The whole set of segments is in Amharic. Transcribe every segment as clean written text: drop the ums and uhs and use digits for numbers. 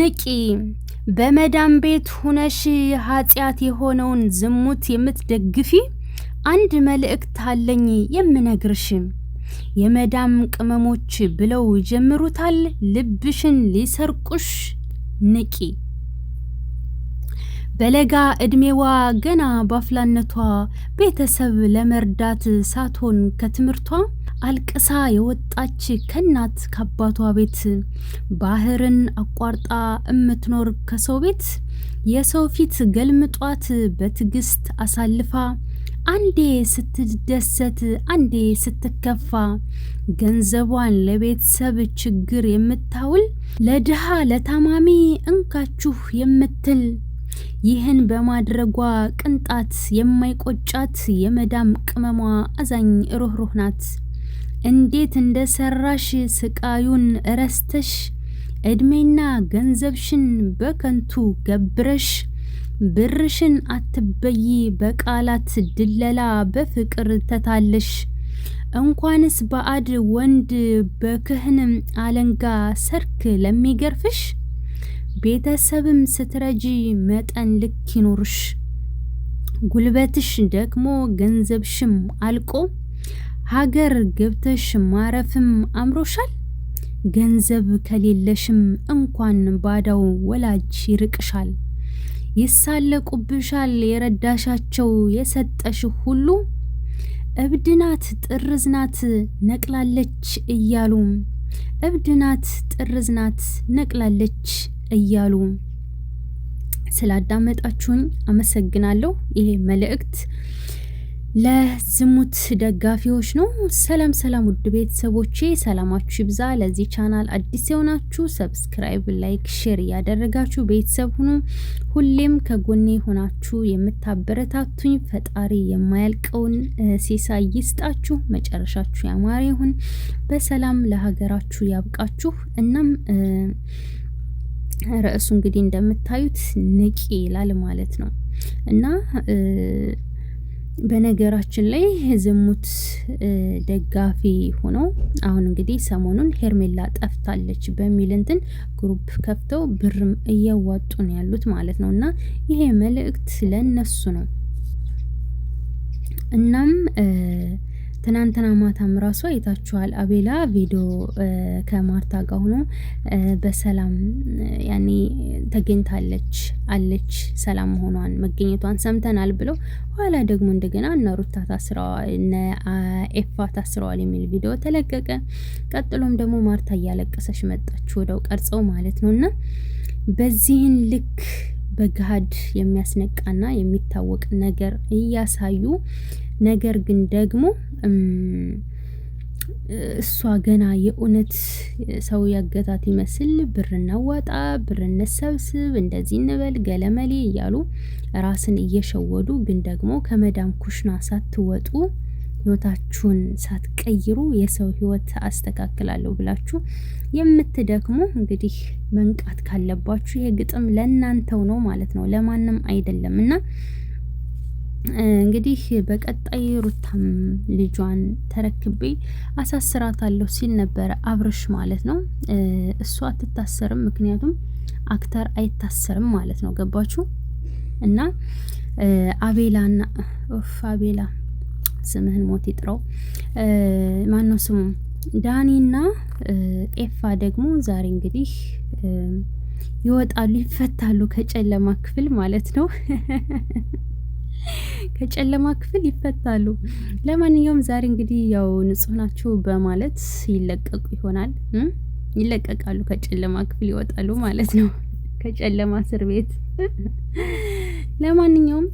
ንቂ በመዳም ቤት ሁነሽ ኃጢአት የሆነውን ዝሙት የምትደግፊ አንድ መልእክት አለኝ የምነግርሽ። የመዳም ቅመሞች ብለው ጀምሩታል ልብሽን ሊሰርቁሽ። ንቂ በለጋ እድሜዋ ገና ባፍላነቷ ቤተሰብ ለመርዳት ሳትሆን ከትምህርቷ አልቅሳ የወጣች ከናት ከአባቷ ቤት ባህርን አቋርጣ እምትኖር ከሰው ቤት የሰው ፊት ገልምጧት በትዕግስት አሳልፋ አንዴ ስትደሰት አንዴ ስትከፋ ገንዘቧን ለቤተሰብ ችግር የምታውል ለድሃ ለታማሚ እንካችሁ የምትል ይህን በማድረጓ ቅንጣት የማይቆጫት የመዳም ቅመሟ አዛኝ ሩህሩህ ናት። እንዴት እንደሰራሽ ስቃዩን እረስተሽ እድሜና ገንዘብሽን በከንቱ ገብረሽ ብርሽን አትበይ በቃላት ድለላ በፍቅር ተታለሽ። እንኳንስ ባዕድ ወንድ በክህንም አለንጋ ሰርክ ለሚገርፍሽ ቤተሰብም ስትረጂ መጠን ልክ ይኖርሽ። ጉልበትሽ ደግሞ ገንዘብሽም አልቆ ሀገር ገብተሽ ማረፍም አምሮሻል። ገንዘብ ከሌለሽም እንኳን ባዳው ወላጅ ይርቅሻል። ይሳለቁብሻል የረዳሻቸው የሰጠሽ ሁሉ እብድናት ጥርዝናት ነቅላለች እያሉ እብድናት ጥርዝናት ነቅላለች እያሉ። ስላዳመጣችሁኝ አመሰግናለሁ። ይሄ መልእክት ለዝሙት ደጋፊዎች ነው። ሰላም ሰላም ውድ ቤተሰቦቼ ሰላማችሁ ይብዛ። ለዚህ ቻናል አዲስ የሆናችሁ ሰብስክራይብ፣ ላይክ፣ ሼር እያደረጋችሁ ቤተሰብ ሁኑ። ሁሌም ከጎኔ ሆናችሁ የምታበረታቱኝ ፈጣሪ የማያልቀውን ሲሳይ ይስጣችሁ። መጨረሻችሁ ያማረ ይሁን። በሰላም ለሀገራችሁ ያብቃችሁ። እናም ርዕሱ እንግዲህ እንደምታዩት ንቂ ይላል ማለት ነው እና በነገራችን ላይ ዝሙት ደጋፊ ሆኖ አሁን እንግዲህ ሰሞኑን ሄርሜላ ጠፍታለች በሚል እንትን ግሩፕ ከፍተው ብርም እያዋጡ ነው ያሉት ማለት ነው እና ይሄ መልእክት ለነሱ ነው። እናም ትናንትና ማታም ራሷ አይታችኋል። አቤላ ቪዲዮ ከማርታ ጋር ሆኖ በሰላም ያኔ ተገኝታለች አለች ሰላም መሆኗን መገኘቷን ሰምተናል ብለው ኋላ ደግሞ እንደገና እነ ሩታ ታስረዋል እነ ኤፋ ታስረዋል የሚል ቪዲዮ ተለቀቀ። ቀጥሎም ደግሞ ማርታ እያለቀሰች መጣች ወደው ቀርጸው ማለት ነውና በዚህን ልክ በገሃድ የሚያስነቃና የሚታወቅ ነገር እያሳዩ ነገር ግን ደግሞ እሷ ገና የእውነት ሰው ያገታት ይመስል ብር እናዋጣ ብር እንሰብስብ እንደዚህ እንበል ገለመሌ እያሉ ራስን እየሸወዱ ግን ደግሞ ከመዳም ኩሽና ሳትወጡ ህይወታችሁን ሳትቀይሩ የሰው ህይወት አስተካክላለሁ ብላችሁ የምትደክሙ እንግዲህ መንቃት ካለባችሁ ይሄ ግጥም ለእናንተው ነው ማለት ነው፣ ለማንም አይደለም። እና እንግዲህ በቀጣይ ሩታም ልጇን ተረክቤ አሳስራታለሁ ሲል ነበረ አብርሽ ማለት ነው። እሷ አትታሰርም፣ ምክንያቱም አክተር አይታሰርም ማለት ነው። ገባችሁ? እና አቤላና አቤላ ስምህን ሞት ይጥራው ማነው ስሙ ዳኒና ኤፋ ደግሞ ዛሬ እንግዲህ ይወጣሉ ይፈታሉ ከጨለማ ክፍል ማለት ነው። ከጨለማ ክፍል ይፈታሉ። ለማንኛውም ዛሬ እንግዲህ ያው ንጹህ ናችሁ በማለት ይለቀቁ ይሆናል። ይለቀቃሉ ከጨለማ ክፍል ይወጣሉ ማለት ነው፣ ከጨለማ እስር ቤት። ለማንኛውም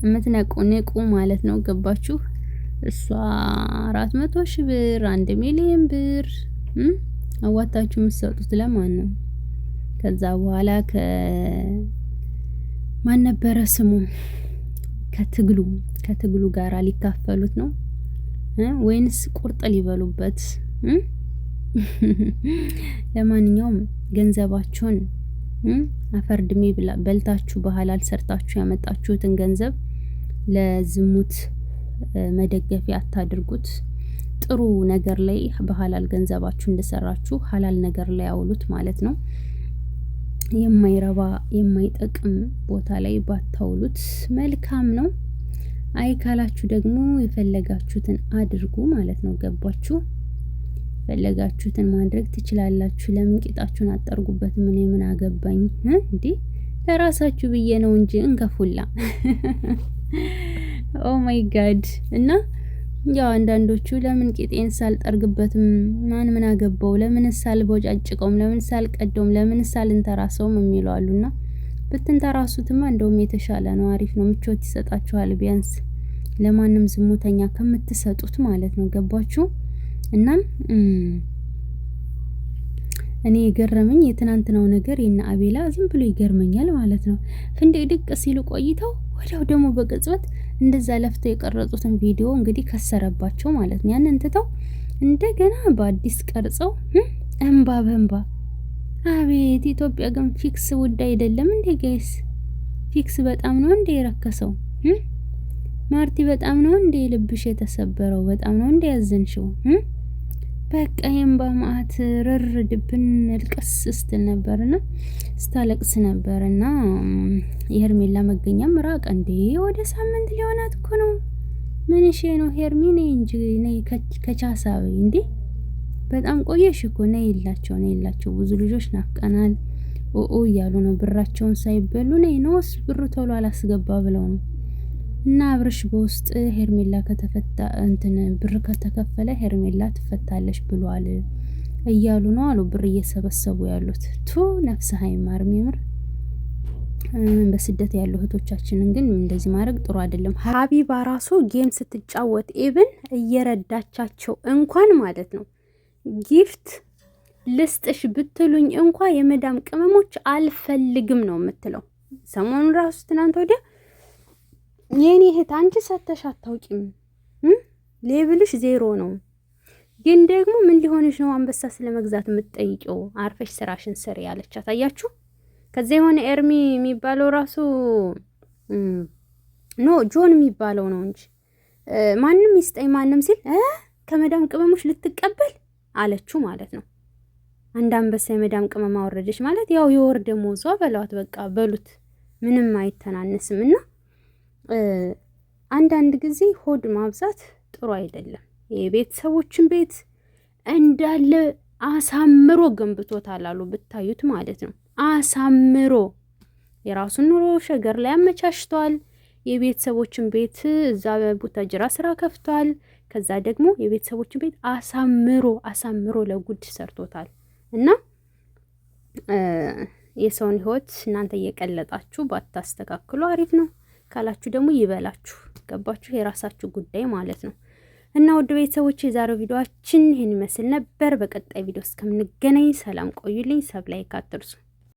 የምትነቁ ንቁ ማለት ነው። ገባችሁ? እሷ 400,000 ብር 1 ሚሊዮን ብር አዋጣችሁ የምትሰጡት ለማን ነው? ከዛ በኋላ ማን ነበረ ስሙ ከትግሉ ጋር ሊካፈሉት ነው ወይንስ ቁርጥ ሊበሉበት? ለማንኛውም ገንዘባችሁን አፈርድሜ በልታችሁ በሐላል ሰርታችሁ ያመጣችሁትን ገንዘብ ለዝሙት መደገፊያ አታድርጉት። ጥሩ ነገር ላይ በሐላል ገንዘባችሁ እንደሰራችሁ ሐላል ነገር ላይ አውሉት ማለት ነው። የማይረባ የማይጠቅም ቦታ ላይ ባታውሉት መልካም ነው። አይ ካላችሁ ደግሞ የፈለጋችሁትን አድርጉ ማለት ነው። ገባችሁ? ፈለጋችሁትን ማድረግ ትችላላችሁ። ለምን ቂጣችሁን አጠርጉበት? ምን አገባኝ እንዴ? ለራሳችሁ ብዬ ነው እንጂ እንከፉላ። ኦ ማይ ጋድ። እና ያው አንዳንዶቹ ለምን ቂጤን ሳልጠርግበትም ምን አገባው? ለምን ሳልቦጫጭቀውም? ለምን ሳልቀደውም? ለምን ሳልንተራሰውም የሚሉ አሉና ብትንተራሱትማ እንደውም የተሻለ ነው። አሪፍ ነው። ምቾት ይሰጣችኋል። ቢያንስ ለማንም ዝሙተኛ ከምትሰጡት ማለት ነው። ገባችሁ? እናም እኔ የገረመኝ የትናንትናው ነገር የነ አቤላ ዝም ብሎ ይገርመኛል ማለት ነው። ፍንድቅድቅ ሲሉ ቆይተው ወዲያው ደግሞ በቅጽበት እንደዛ ለፍተው የቀረጹትን ቪዲዮ እንግዲህ ከሰረባቸው ማለት ነው። ያንን ትተው እንደገና በአዲስ ቀርጸው እንባ በእንባ። አቤት ኢትዮጵያ ግን ፊክስ ውድ አይደለም እንዴ ጋይስ? ፊክስ በጣም ነው እንዴ የረከሰው? ማርቲ በጣም ነው እንዴ ልብሽ የተሰበረው? በጣም ነው እንዴ ያዘንሽው? በቃ የእንባ ማአት ርር ድብን ልቀስ ስትል ነበርና ስታለቅስ ነበርና የሄርሜላ መገኛም ራቅ እንዴ። ወደ ሳምንት ሊሆናት እኮ ነው። ምን እሺ ነው ሄርሚ ነይ እንጂ ነይ ከቻሳብ እንዴ። በጣም ቆየሽ እኮ ነይ የላቸው ብዙ ልጆች ናፍቀናል እያሉ ነው። ብራቸውን ሳይበሉ ነይ ነውስ ብሩ ቶሎ አላስገባ ብለው ነው። እና አብርሽ በውስጥ ሄርሜላ ከተፈታ ብር ከተከፈለ ሄርሜላ ትፈታለች ብሏል እያሉ ነው አሉ። ብር እየሰበሰቡ ያሉት ነፍስ ሃይማርም የምር በስደት ያሉ እህቶቻችንን ግን እንደዚህ ማድረግ ጥሩ አይደለም። ሀቢባ ራሱ ጌም ስትጫወት ኢብን እየረዳቻቸው እንኳን ማለት ነው ጊፍት ልስጥሽ ብትሉኝ እንኳን የመዳም ቅመሞች አልፈልግም ነው የምትለው። ሰሞኑን ራሱ ትናንት ወዲያ የኔ እህት አንቺ ሰተሽ አታውቂም፣ ሌብልሽ ዜሮ ነው። ግን ደግሞ ምን ሊሆንሽ ነው አንበሳ ስለመግዛት የምትጠይቂው? አርፈሽ ስራሽን ስሪ ያለቻት አያችሁ። ከዛ የሆነ ኤርሚ የሚባለው ራሱ ጆን የሚባለው ነው እንጂ ማንም ይስጠኝ ማንም ሲል ከመዳም ቅመሞች ልትቀበል አለችው ማለት ነው። አንድ አንበሳ የመዳም ቅመም አወረደች ማለት ያው የወር ደመወዟ በሏት፣ በቃ በሉት፣ ምንም አይተናነስም። እና አንዳንድ ጊዜ ሆድ ማብዛት ጥሩ አይደለም። የቤተሰቦችን ቤት እንዳለ አሳምሮ ገንብቶታል አሉ ብታዩት ማለት ነው። አሳምሮ የራሱን ኑሮ ሸገር ላይ አመቻችቷል። የቤተሰቦችን ቤት እዛ ቡታጅራ ስራ ከፍቷል። ከዛ ደግሞ የቤተሰቦችን ቤት አሳምሮ ለጉድ ሰርቶታል። እና የሰውን ህይወት እናንተ እየቀለጣችሁ ባታስተካክሉ አሪፍ ነው። ካላችሁ ደግሞ ይበላችሁ። ገባችሁ? የራሳችሁ ጉዳይ ማለት ነው። እና ውድ ቤተሰቦች የዛሬው ቪዲዮአችን ይህን ይመስል ነበር። በቀጣይ ቪዲዮ እስከምንገናኝ ሰላም ቆዩልኝ። ሰብ ላይክ አትርሱ።